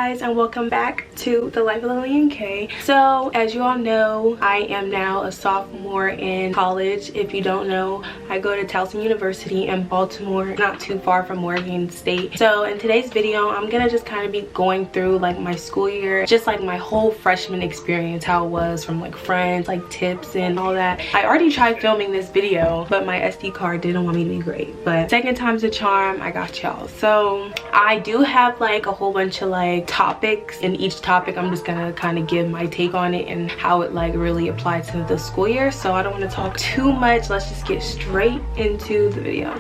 guys, and welcome back to the life of Lilian K. So as you all know, I am now a sophomore in college. If you don't know, I go to Towson University in Baltimore, not too far from Oregon State. So in today's video, I'm gonna just kind of be going through like my school year, just like my whole freshman experience, how it was, from like friends, like tips and all that. I already tried filming this video, but my SD card didn't want me to be great, but second time's a charm. I got y'all. So I do have like a whole bunch of like topics. In each topic, I'm just gonna kind of give my take on it and how it like really applies to the school year. So I don't want to talk too much. Let's just get straight into the video.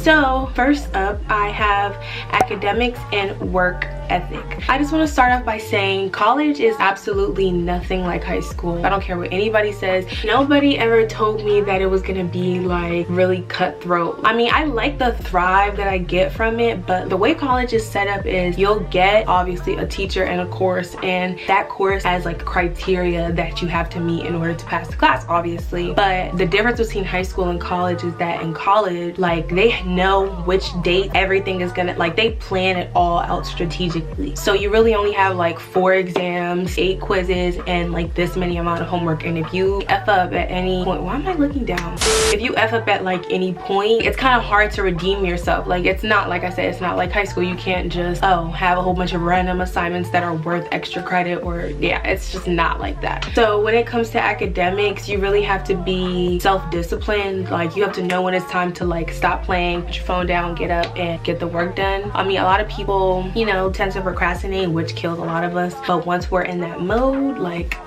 So first up, I have academics and work ethic. I just want to start off by saying college is absolutely nothing like high school. I don't care what anybody says. Nobody ever told me that it was gonna be like really cutthroat. I mean, I like the thrive that I get from it, but the way college is set up is you'll get obviously a teacher and a course, and that course has like criteria that you have to meet in order to pass the class, obviously. But the difference between high school and college is that in college, like, they know which date everything is gonna, like, they plan it all out strategically. So you really only have like 4 exams, 8 quizzes, and like this many amount of homework. And if you F up at any point, why am I looking down? If you F up at like any point, it's kind of hard to redeem yourself. Like, it's not, like I said, it's not like high school. You can't just, oh, have a whole bunch of random assignments that are worth extra credit, or yeah, it's just not like that. So when it comes to academics, you really have to be self-disciplined. Like, you have to know when it's time to like stop playing, put your phone down, get up and get the work done. I mean, a lot of people, you know, tend to procrastinate, which kills a lot of us, but once we're in that mode, like,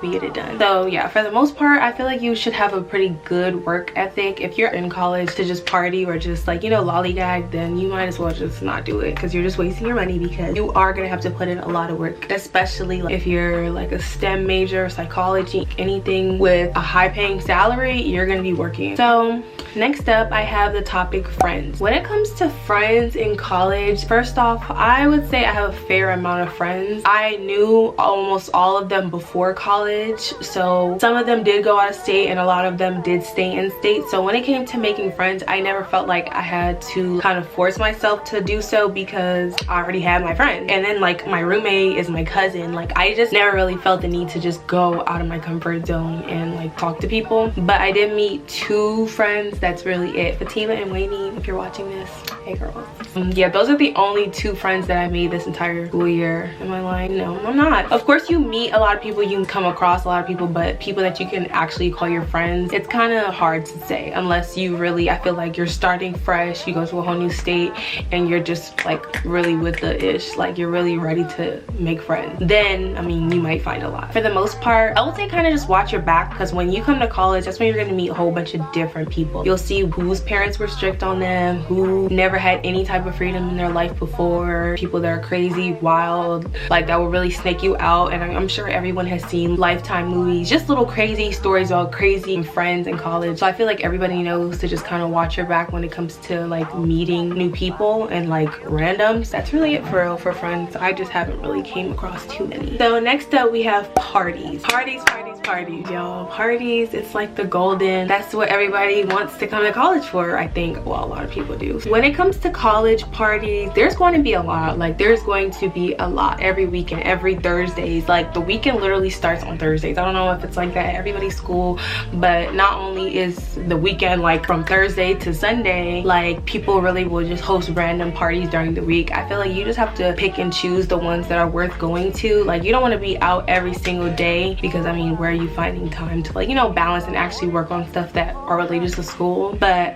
we get it done. So yeah, for the most part, I feel like you should have a pretty good work ethic. If you're in college to just party or just like, you know, lollygag, then you might as well just not do it, because you're just wasting your money, because you are gonna have to put in a lot of work, especially like if you're like a STEM major, psychology, anything with a high paying salary, you're gonna be working. So next up, I have the topic friends. When it comes to friends in college, first off, I would say I have a fair amount of friends. I knew almost all of them before college, so some of them did go out of state and a lot of them did stay in state. So when it came to making friends, I never felt like I had to kind of force myself to do so, because I already had my friends. And then like my roommate is my cousin. Like, I just never really felt the need to just go out of my comfort zone and like talk to people. But I did meet 2 friends. That's really it. Fatima and Wayne, if you're watching this, hey girls. Yeah, those are the only 2 friends that I made this entire school year. Am I lying? No, I'm not. Of course, you meet a lot of people, you can come across a lot of people, but people that you can actually call your friends, it's kind of hard to say, unless you really, I feel like you're starting fresh, you go to a whole new state, and you're just like really with the ish, like you're really ready to make friends. Then, I mean, you might find a lot. For the most part, I would say kind of just watch your back, because when you come to college, that's when you're going to meet a whole bunch of different people. You'll see whose parents were strict on them, who never had any type of freedom in their life before, people that are crazy, wild, like that will really snake you out. And I'm sure everyone has seen Lifetime movies, just little crazy stories about crazy friends in college. So I feel like everybody knows to just kind of watch your back when it comes to like meeting new people and like randoms. That's really it for real for friends. I just haven't really came across too many. So next up, we have parties. Parties, y'all. Parties, it's like the golden, that's what everybody wants to come to college for, I think. Well, a lot of people do. When it comes to college parties, there's going to be a lot. Like, there's going to be a lot every weekend, every Thursdays. Like, the weekend literally starts on Thursdays. I don't know if it's like that at everybody's school, but not only is the weekend like from Thursday to Sunday, like people really will just host random parties during the week. I feel like you just have to pick and choose the ones that are worth going to. Like, you don't want to be out every single day, because I mean, where are you finding time to like, you know, balance and actually work on stuff that are related to school? But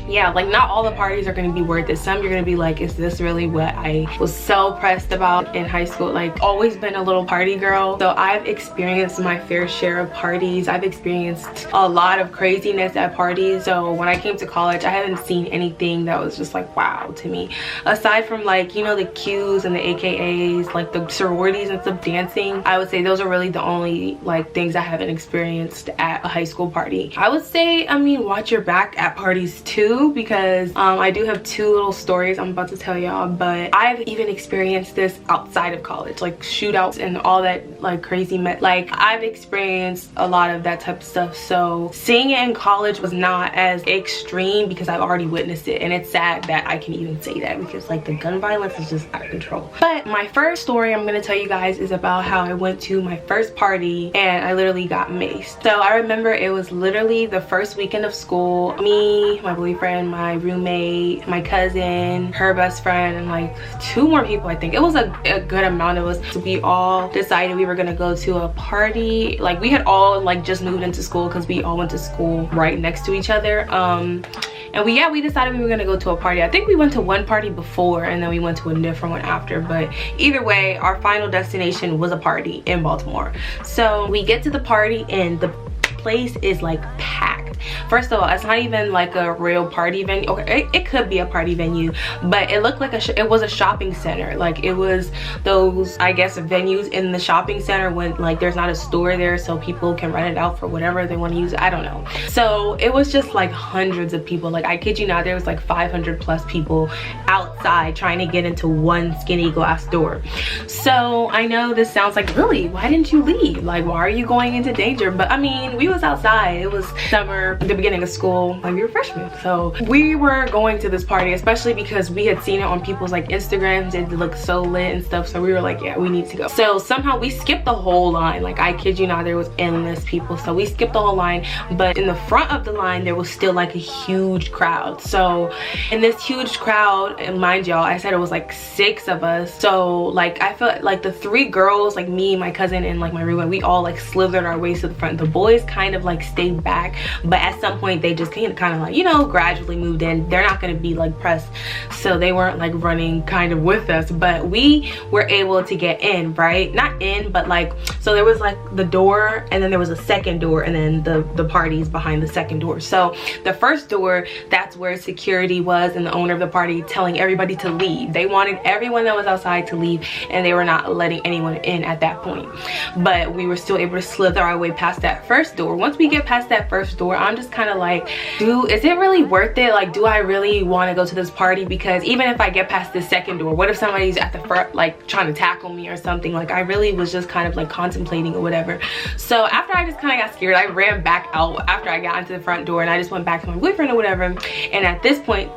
yeah, like not all the parties are going to be worth it. Some you're going to be like, is this really what I was so pressed about in high school? Like, always been a little party girl, so I've experienced my fair share of parties. I've experienced a lot of craziness at parties. So when I came to college, I haven't seen anything that was just like wow to me, aside from like, you know, the Qs and the AKAs, like the sororities and stuff, dancing. I would say those are really the only like things I haven't experienced at a high school party. I would say, I mean, watch your back at parties too, because I do have 2 little stories I'm about to tell y'all, but I've even experienced this outside of college, like shootouts and all that like crazy like Like, I've experienced a lot of that type of stuff, so seeing it in college was not as extreme because I've already witnessed it. And it's sad that I can even say that because like the gun violence is just out of control. But my first story I'm gonna tell you guys is about how I went to my first party and I literally got maced. So I remember it was literally the first weekend of school. Me, my boyfriend, my roommate, my cousin, her best friend, and like 2 more people. I think it was a good amount of us. So we all decided we were gonna go to a party. Like, we had all like just moved into school because we all went to school right next to each other. And we decided we were gonna go to a party. I think we went to one party before and then we went to a different one after, but either way, our final destination was a party in Baltimore. So we get to the party and the place is like packed. First of all, it's not even like a real party venue. Okay, it could be a party venue, but it looked like it was a shopping center. Like, it was those, I guess, venues in the shopping center when like there's not a store there, so people can rent it out for whatever they want to use it. I don't know. So it was just like hundreds of people. Like, I kid you not, there was like 500 plus people outside trying to get into one skinny glass door. So I know this sounds like, really, why didn't you leave? Like, why are you going into danger? But I mean, we was outside. It was summer, the beginning of school, like we were freshmen, so we were going to this party, especially because we had seen it on people's like Instagrams. It looked so lit and stuff, so we were like, yeah, we need to go. So somehow we skipped the whole line. Like, I kid you not, there was endless people, so we skipped the whole line. But in the front of the line there was still like a huge crowd. So in this huge crowd, and mind y'all, I said it was like 6 of us, so like I felt like the 3 girls, like me, my cousin, and like my roommate, we all like slithered our ways to the front. The boys kind of like stayed back, but at some point they just kind of like, you know, gradually moved in. They're not going to be like pressed, so they weren't like running kind of with us, but we were able to get in, right? Not in, but like, so there was like the door, and then there was a second door, and then the parties behind the second door. So the first door, that's where security was, and the owner of the party telling everybody to leave. They wanted everyone that was outside to leave, and they were not letting anyone in at that point. But we were still able to slither our way past that first door. Once we get past that first door, I'm just kind of like, is it really worth it? Like, do I really want to go to this party? Because even if I get past the second door, what if somebody's at the front like trying to tackle me or something? Like, I really was just kind of like contemplating or whatever. So after I just kind of got scared, I ran back out after I got into the front door, and I just went back to my boyfriend or whatever. And at this point,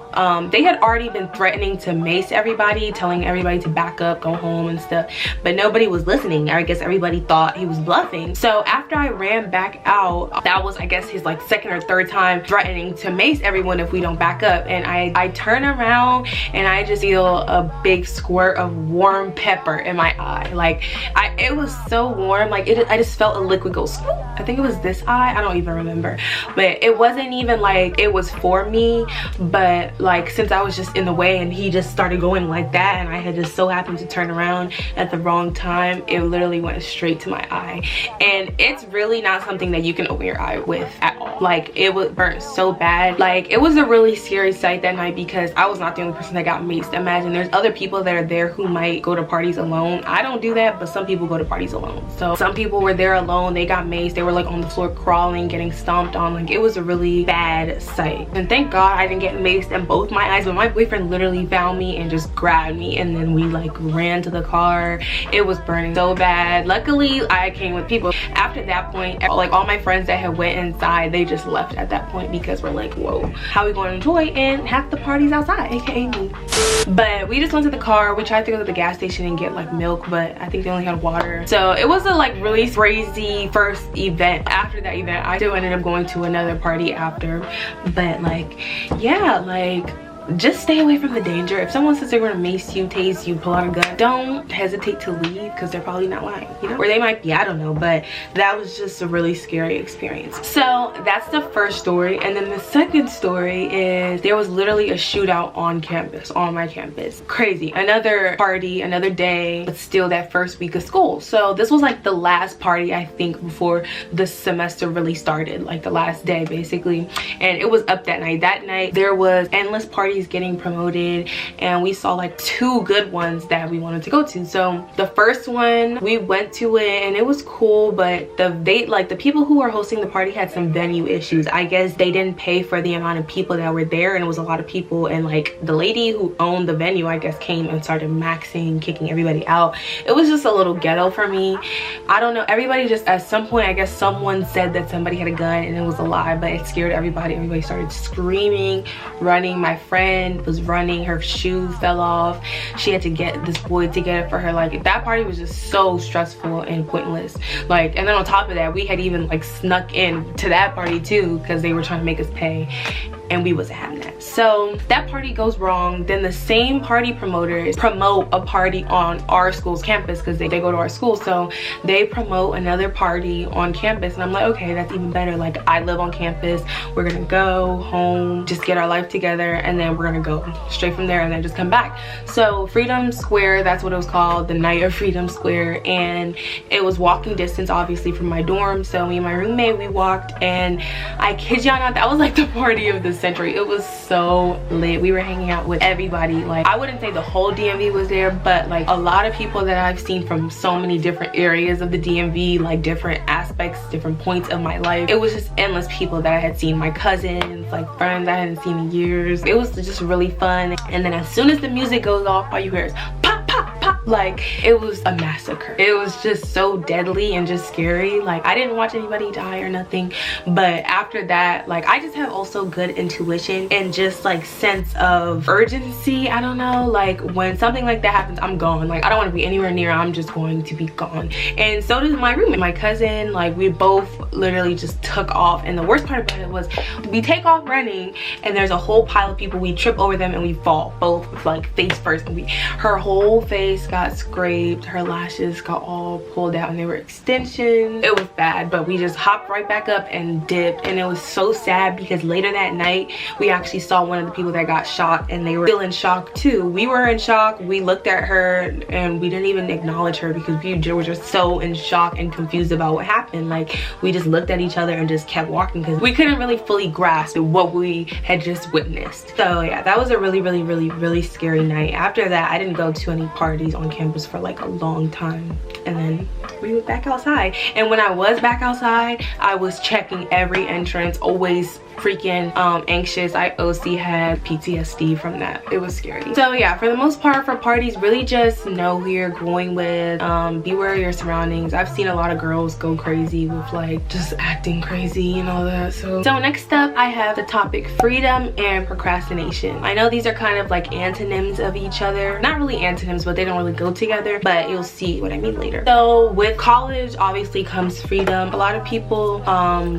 they had already been threatening to mace everybody, telling everybody to back up, go home and stuff, but nobody was listening. I guess everybody thought he was bluffing. So after I ran back out, that was, I guess, his like 2nd or 3rd time threatening to mace everyone if we don't back up. And I turn around and I just feel a big squirt of warm pepper in my eye. Like, it was so warm. Like, I just felt a liquid go swoop. I think it was this eye, I don't even remember, but it wasn't even like it was for me, but like, since I was just in the way and he just started going like that, and I had just so happened to turn around at the wrong time, it literally went straight to my eye. And it's really not something that you can open your eye with at all. Like, it was burnt so bad. Like, it was a really scary sight that night because I was not the only person that got maced. Imagine there's other people that are there who might go to parties alone. I don't do that, but some people go to parties alone. So some people were there alone, they got maced, they were like on the floor crawling, getting stomped on. Like, it was a really bad sight. And thank God I didn't get maced in both my eyes, but my boyfriend literally found me and just grabbed me, and then we like ran to the car. It was burning so bad. Luckily I came with people. After that point, like, all my friends that had went inside, they just left at that point because we're like, whoa, how are we going to enjoy? And half the party's outside, aka me. But we just went to the car. We tried to go to the gas station and get like milk, but I think they only had water. So it was a like really crazy first event. After that event, I still ended up going to another party after. But like, yeah, like, just stay away from the danger. If someone says they're gonna mace you, tase you, pull out a gun, don't hesitate to leave, because they're probably not lying, you know? Or they might be, I don't know, but that was just a really scary experience. So that's the first story. And then the second story is there was literally a shootout on campus, on my campus. Crazy. Another party, another day, but still that first week of school. So this was like the last party, I think, before the semester really started, like the last day basically. And it was up that night. That night there was endless parties parties getting promoted, and we saw like 2 good ones that we wanted to go to. So the first one, we went to it and it was cool, but the people who were hosting the party had some venue issues. I guess they didn't pay for the amount of people that were there, and it was a lot of people, and like the lady who owned the venue, I guess, came and started maxing, kicking everybody out. It was just a little ghetto for me. I don't know, everybody just, at some point, I guess someone said that somebody had a gun, and it was a lie, but it scared everybody. Everybody started screaming, running. My friend was running, her shoe fell off. She had to get this boy to get it for her. Like, that party was just so stressful and pointless. Like, and then on top of that, we had even like snuck in to that party too, because they were trying to make us pay, and we wasn't having that. So that party goes wrong. Then the same party promoters promote a party on our school's campus, because they go to our school, so they promote another party on campus. And I'm like, okay, that's even better. Like, I live on campus, we're gonna go home, just get our life together, and then we're gonna go straight from there and then just come back. So Freedom Square, that's what it was called, the night of Freedom Square, and it was walking distance obviously from my dorm. So me and my roommate, we walked, and I kid y'all not, that was like the party of the century. It was so lit. We were hanging out with everybody. Like, I wouldn't say the whole DMV was there, but like a lot of people that I've seen from so many different areas of the DMV, like different aspects, different points of my life. It was just endless people that I had seen, my cousins, like friends I hadn't seen in years. It was just really fun. And then as soon as the music goes off, all you hear is pop, pop, pop. Like, it was a massacre. It was just so deadly and just scary. Like, I didn't watch anybody die or nothing, but after that, like, I just have also good intuition and just like sense of urgency. I don't know, like when something like that happens, I'm gone. Like, I don't want to be anywhere near. I'm just going to be gone. And so does my roommate, my cousin. Like, we both literally just took off, and the worst part about it was we take off running, and there's a whole pile of people. We trip over them and we fall, both like face first, and her whole face got scraped, her lashes got all pulled out, and they were extensions. It was bad, but we just hopped right back up and dipped. And it was so sad because later that night we actually saw one of the people that got shot, and they were still in shock too. We were in shock. We looked at her and we didn't even acknowledge her because we were just so in shock and confused about what happened. Like, we just looked at each other and just kept walking because we couldn't really fully grasp what we had just witnessed. So yeah, that was a really scary night. After that, I didn't go to any parties on campus for like a long time, and then we were back outside. And when I was back outside, I was checking every entrance, always freaking anxious. I OC had PTSD from that. It was scary. So yeah, for the most part, for parties, really just know who you're going with. Beware of your surroundings. I've seen a lot of girls go crazy with like just acting crazy and all that. So next up, I have the topic freedom and procrastination. I know these are kind of like antonyms of each other. Not really antonyms, but they don't really go together, but you'll see what I mean later. So with college, obviously comes freedom. A lot of people,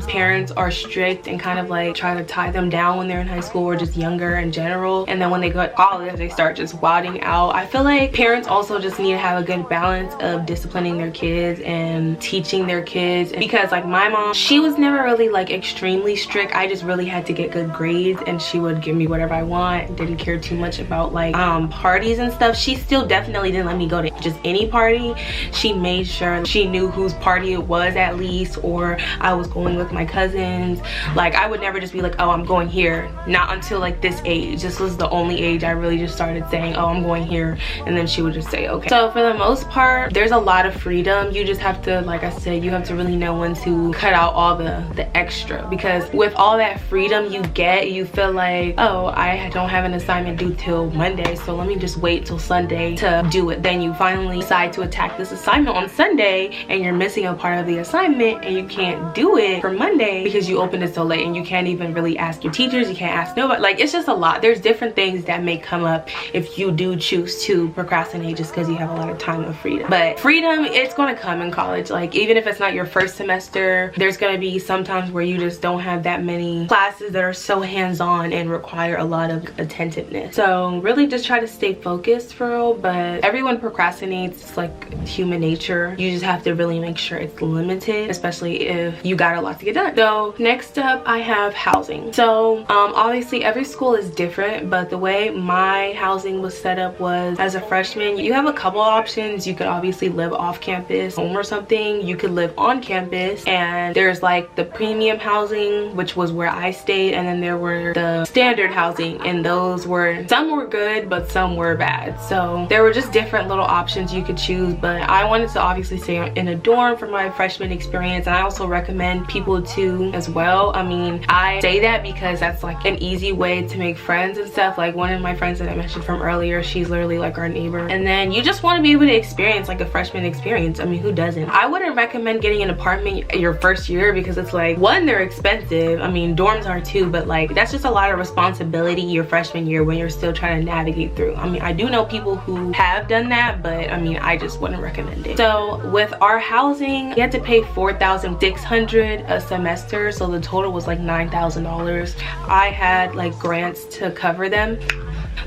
parents are strict and kind of like try to tie them down when they're in high school or just younger in general, and then when they go to college, they start just wilding out. I feel like parents also just need to have a good balance of disciplining their kids and teaching their kids, because like my mom, she was never really like extremely strict. I just really had to get good grades, and she would give me whatever I want. Didn't care too much about like parties and stuff. She still definitely didn't let me go to just any party. She made sure she knew whose party it was at least, or I was going with my cousins. Like, I would never just be like, oh, I'm going here. Not until like this age. This was the only age I really just started saying, oh, I'm going here, and then she would just say okay. So for the most part, there's a lot of freedom. You just have to, like I said, you have to really know when to cut out all the extra, because with all that freedom you get, you feel like, oh, I don't have an assignment due till Monday, so let me just wait till Sunday to do it. Then you finally decide to attack this assignment on Sunday, and you're missing a part of the assignment, and you can't do it for Monday because you opened it so late, and you can't even really ask your teachers. You can't ask nobody. Like, it's just a lot. There's different things that may come up if you do choose to procrastinate just because you have a lot of time of freedom. But freedom, it's going to come in college. Like, even if it's not your first semester, there's going to be sometimes where you just don't have that many classes that are so hands-on and require a lot of attentiveness. So really just try to stay focused for real. But everyone procrastinates. It's like human nature. You just have to really make sure it's limited, especially if you got a lot to get done. So next up, I have housing. So obviously every school is different, but the way my housing was set up was, as a freshman, you have a couple options. You could obviously live off campus, home or something. You could live on campus, and there's like the premium housing, which was where I stayed, and then there were the standard housing, and those were, some were good but some were bad. So there were just different little options you could choose, but I wanted to obviously stay in a dorm for my freshman experience, and I also recommend people to as well. I mean, I say that because that's like an easy way to make friends and stuff. Like one of my friends that I mentioned from earlier, she's literally like our neighbor, and then you just want to be able to experience like a freshman experience. I mean, who doesn't? I wouldn't recommend getting an apartment your first year because it's like, one, they're expensive. I mean, dorms are too, but like that's just a lot of responsibility your freshman year when you're still trying to navigate through. I mean, I do know people who have done that, but I mean, I just wouldn't recommend it. So with our housing, you had to pay $4,600 a semester, so the total was like $9,000. I had like grants to cover them,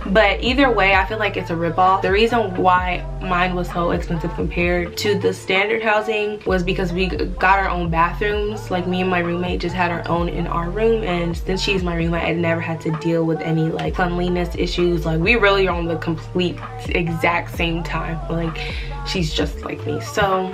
but either way, I feel like it's a ripoff. The reason why mine was so expensive compared to the standard housing was because we got our own bathrooms. Like me and my roommate just had our own in our room, and since she's my roommate, I never had to deal with any like cleanliness issues. Like we really are on the complete exact same time. Like she's just like me. So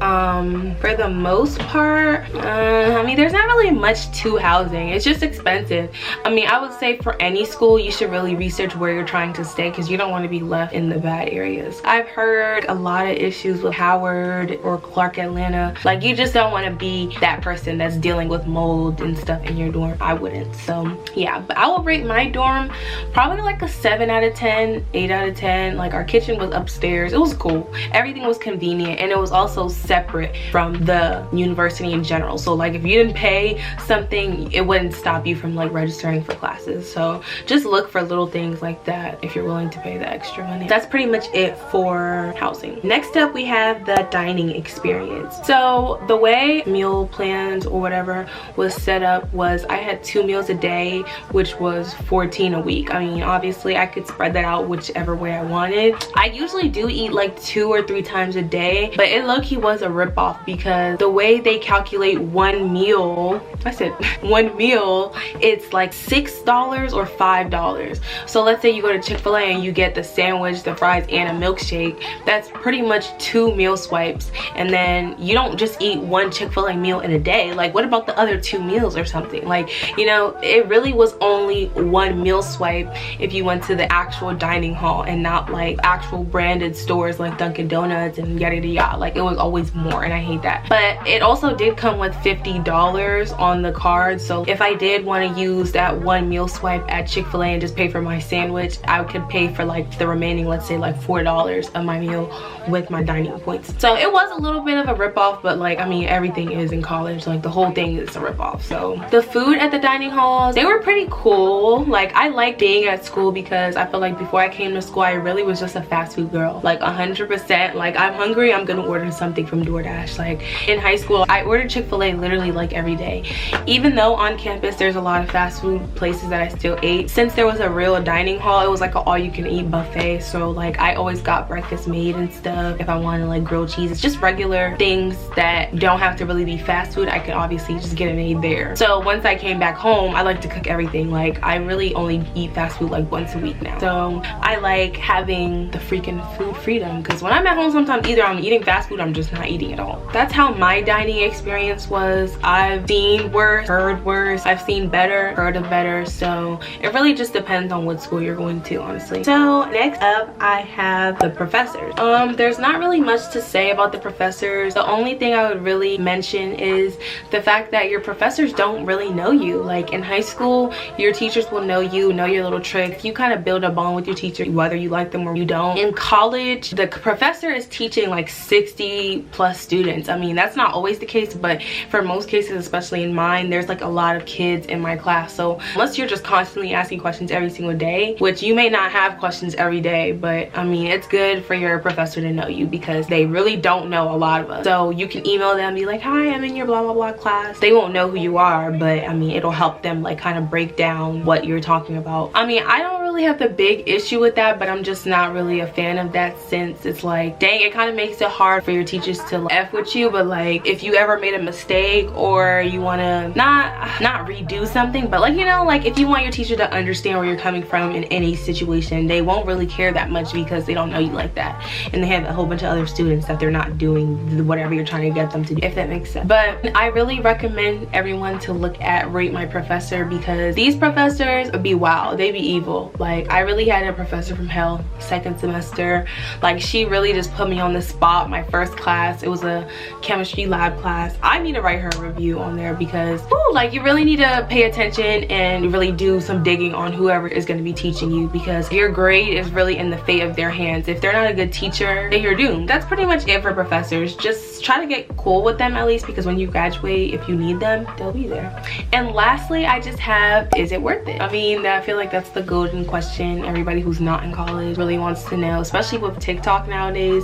for the most part, I mean, there's not really much to housing. It's just expensive. I mean, I would say for any school, you should really research where you're trying to stay because you don't want to be left in the bad areas. I've heard a lot of issues with Howard or Clark Atlanta. Like, you just don't want to be that person that's dealing with mold and stuff in your dorm. I wouldn't. So yeah, but I will rate my dorm probably like a 7 out of 10, 8 out of 10. Like, our kitchen was upstairs. It was cool. Everything was convenient, and it was also separate from the university in general. So like if you didn't pay something, it wouldn't stop you from like registering for classes. So just look for little things like that if you're willing to pay the extra money. That's pretty much it for housing. Next up, we have the dining experience. So the way meal plans or whatever was set up was I had 2 meals a day, which was 14 a week. I mean, obviously I could spread that out whichever way I wanted. I usually do eat like 2 or 3 times a day, but it low-key was a ripoff because the way they calculate one meal, I said one meal, it's like $6 or $5. So let's say you go to Chick-fil-A and you get the sandwich, the fries, and a milkshake. That's pretty much 2 meal swipes, and then you don't just eat one Chick-fil-A meal in a day. Like, what about the other 2 meals or something? Like, you know, it really was only 1 meal swipe if you went to the actual dining hall and not like actual branded stores like Dunkin' Donuts and yada yada yada. Like, it was always more, and I hate that. But it also did come with $50 on the card, so if I did want to use that 1 meal swipe at Chick-fil-A and just pay for my sandwich, I could pay for like the remaining, let's say like $4 of my meal with my dining points. So it was a little bit of a ripoff, but like, I mean, everything is in college. Like, the whole thing is a ripoff. So the food at the dining halls, they were pretty cool. Like, I liked being at school because I feel like before I came to school, I really was just a fast food girl. Like 100%. Like, I'm hungry, I'm gonna order something from DoorDash. Like, in high school, I ordered Chick-fil-A literally like every day. Even though on campus there's a lot of fast food places that I still ate, since there was a real dining hall, it was like an all-you-can-eat buffet. So like, I always got breakfast made and stuff. If I wanted like grilled cheese, it's just regular things that don't have to really be fast food. I can obviously just get it made there. So once I came back home, I like to cook everything. Like, I really only eat fast food like once a week now. So I like having the freaking food freedom, because when I'm at home, sometimes either I'm eating fast food or I'm just not eating at all. That's how my dining experience was. I've seen worse, heard worse. I've seen better, heard of better. So it really just depends on what school you're going to, honestly. So next up, I have the professors. There's not really much to say about the professors. The only thing I would really mention is the fact that your professors don't really know you. Like, in high school, your teachers will know you, know your little tricks. You kind of build a bond with your teacher whether you like them or you don't. In college, the professor is teaching like 60 plus students. I mean, that's not always the case, but for most cases, especially in mine, there's like a lot of kids in my class. So unless you're just constantly asking questions every single day, which you may not have questions every day, but I mean, it's good for your professor to know you because they really don't know a lot of us. So you can email them, be like, hi, I'm in your blah blah blah class. They won't know who you are, but I mean, it'll help them like kind of break down what you're talking about. I mean, I don't really really have the big issue with that, but I'm just not really a fan of that, since it's like, dang, it kind of makes it hard for your teachers to F with you. But like, if you ever made a mistake or you want to not redo something, but like, you know, like if you want your teacher to understand where you're coming from in any situation, they won't really care that much because they don't know you like that, and they have a whole bunch of other students that they're not doing whatever you're trying to get them to do, if that makes sense. But I really recommend everyone to look at Rate My Professor, because these professors be wild, they be evil. Like, I really had a professor from hell second semester. Like, she really just put me on the spot. My first class, it was a chemistry lab class. I need to write her a review on there, because ooh, like, you really need to pay attention and really do some digging on whoever is going to be teaching you, because your grade is really in the fate of their hands. If they're not a good teacher, then you're doomed. That's pretty much it for professors. Just try to get cool with them at least, because when you graduate, if you need them, they'll be there. And lastly, I just have, is it worth it? I mean, I feel like that's the golden question everybody who's not in college really wants to know, especially with TikTok nowadays.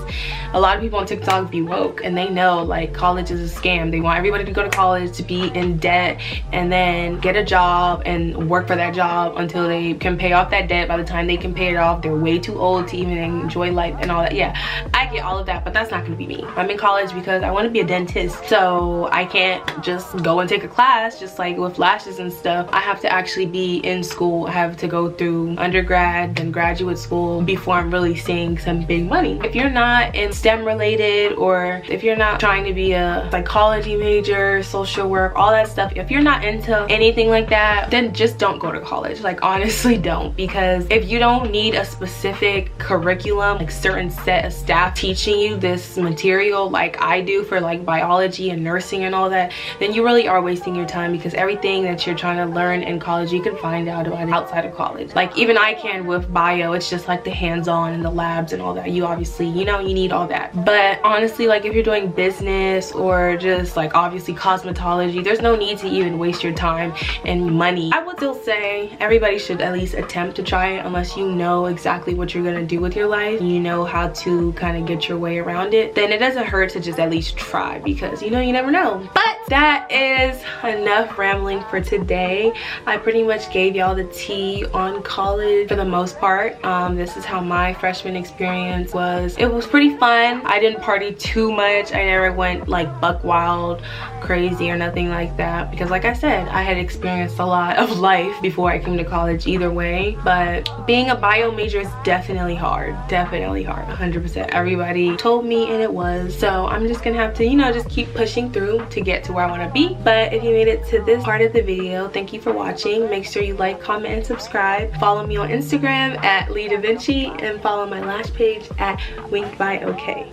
A lot of people on TikTok be woke, and they know like college is a scam. They want everybody to go to college to be in debt and then get a job and work for that job until they can pay off that debt. By the time they can pay it off, they're way too old to even enjoy life and all that. Yeah, I get all of that, but that's not gonna be me. I'm in college because I want to be a dentist, so I can't just go and take a class just like with lashes and stuff. I have to actually be in school. I have to go through undergrad, then graduate school before I'm really seeing some big money. If you're not in STEM related, or if you're not trying to be a psychology major, social work, all that stuff, if you're not into anything like that, then just don't go to college. Like, honestly, don't. Because if you don't need a specific curriculum, like certain set of staff teaching you this material like I do for like biology and nursing and all that, then you really are wasting your time, because everything that you're trying to learn in college, you can find out about it outside of college. Like, even I can with bio, it's just like the hands-on and the labs and all that. You obviously, you know, you need all that. But honestly, like if you're doing business or just like obviously cosmetology, there's no need to even waste your time and money. I would still say everybody should at least attempt to try it, unless you know exactly what you're gonna do with your life, you know how to kind of get your way around it. Then it doesn't hurt to just at least try, because you know, you never know. But that is enough rambling for today. I pretty much gave y'all the tea on college for the most part. This is how my freshman experience was. It was pretty fun. I didn't party too much. I never went like buck wild crazy or nothing like that, because like I said, I had experienced a lot of life before I came to college either way. But being a bio major is definitely hard, 100%. Everybody told me, and it was. So I'm just gonna have to, you know, just keep pushing through to get to where I want to be. But if you made it to this part of the video, thank you for watching. Make sure you like, comment, and subscribe. Follow me on Instagram at Lee Da Vinci, and follow my lash page at Winked by OK.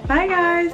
Bye guys.